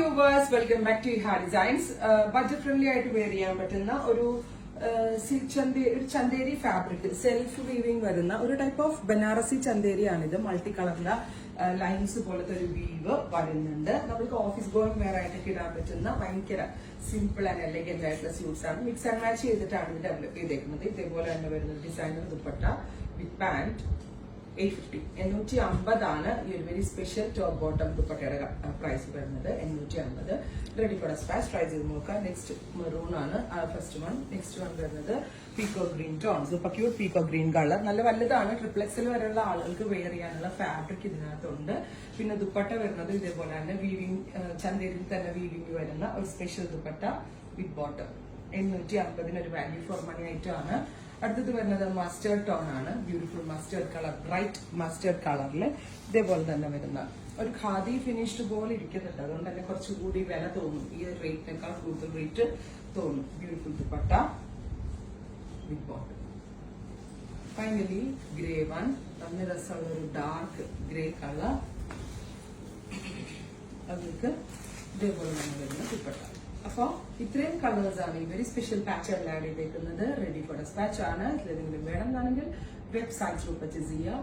viewers, welcome back to Iha Designs. Budget friendly ആയിട്ട് wear ചെയ്യാൻ പറ്റുന്ന ഒരു ചന്തേരി ഫാബ്രിക് സെൽഫ് വീവിംഗ് വരുന്ന ഒരു ടൈപ്പ് ഓഫ് ബനാറസി ചന്തേരിയാണിത്. മൾട്ടി കളറിലെ ലൈൻസ് പോലത്തെ ഒരു വീവ് വരുന്നുണ്ട്. നമുക്ക് ഓഫീസ് ഗോയിങ് വെയർ ആയിട്ടൊക്കെ ഇടാൻ പറ്റുന്ന ഭയങ്കര സിമ്പിൾ ആൻഡ് എലഗന്റ് ആയിട്ടുള്ള സ്യൂട്ട്സ് ആണ്. മിക്സ് ആൻഡ് മാച്ച് ചെയ്തിട്ടാണ് ഇത് ഡെവലപ്പ് ചെയ്തേക്കുന്നത്. ഇതേപോലെ തന്നെ വരുന്ന ഡിസൈനർ ദുപ്പട്ട വിത്ത് പാന്റ് 850 ആണ് ഈ ഒരു വെരി സ്പെഷ്യൽ ടോപ്പ് ബോട്ടം ദുപ്പട്ടയുടെ പ്രൈസ് വരുന്നത്. 850 റെഡി ഫോർ സ്പാച്ച്. ട്രൈ ചെയ്ത് നോക്കാം. നെക്സ്റ്റ് മെറൂൺ ആണ് ഫസ്റ്റ് വൺ. നെക്സ്റ്റ് വൺ വരുന്നത് peacock green tone. Super cute peacock green colour. നല്ല വലുതാണ്. ട്രിപ്ലെക്സിൽ വരെയുള്ള ആളുകൾക്ക് വെയർ ചെയ്യാനുള്ള ഫാബ്രിക് ഇതിനകത്തുണ്ട്. പിന്നെ ദുപ്പട്ട വരുന്നത് ഇതേപോലെ തന്നെ വീവിംഗ് ചന്തേരിയിൽ തന്നെ വീവിംഗ് വരുന്ന ഒരു സ്പെഷ്യൽ ദുപ്പട്ട വിത്ത് ബോട്ടം. 850 ഒരു വാല്യൂ ഫോർ മണി ആയിട്ട് ആണ്. അടുത്തത് വരുന്നത് മസ്റ്റേർഡ് ടോൺ ആണ്. Beautiful mustard colour, bright mustard കളറിൽ ഇതേപോലെ തന്നെ വരുന്ന ഒരു ഖാദി ഫിനിഷ്ഡ് പോലെ ഇരിക്കുന്നുണ്ട്. അതുകൊണ്ട് തന്നെ കുറച്ചുകൂടി വില തോന്നും. ഈ റേറ്റിനേക്കാൾ കൂടുതൽ റേറ്റ് തോന്നും. ബ്യൂട്ടിഫുൾ ദുപ്പട്ട വിത്ത് ബോട്ടം. Finally grey one. നല്ല രസമുള്ള ഒരു ഡാർക്ക് ഗ്രേ കളർ. അതിലേക്ക് ഇതേപോലെ തന്നെ വരുന്ന ദുപ്പട്ട. അപ്പൊ ഇത്രയും കളേഴ്സ് ആണ് ഈ വെരി സ്പെഷ്യൽ പാറ്റേൺ ആഡ് ചെയ്തേക്കുന്നത്. റെഡി ഫോർ ഡെസ്പാച്ച് ആണ്. ഇതിലെന്തെങ്കിലും വേണമെന്നാണെങ്കിൽ വെബ്സൈറ്റ് ത്രൂ പർച്ചേസ് ചെയ്യുക.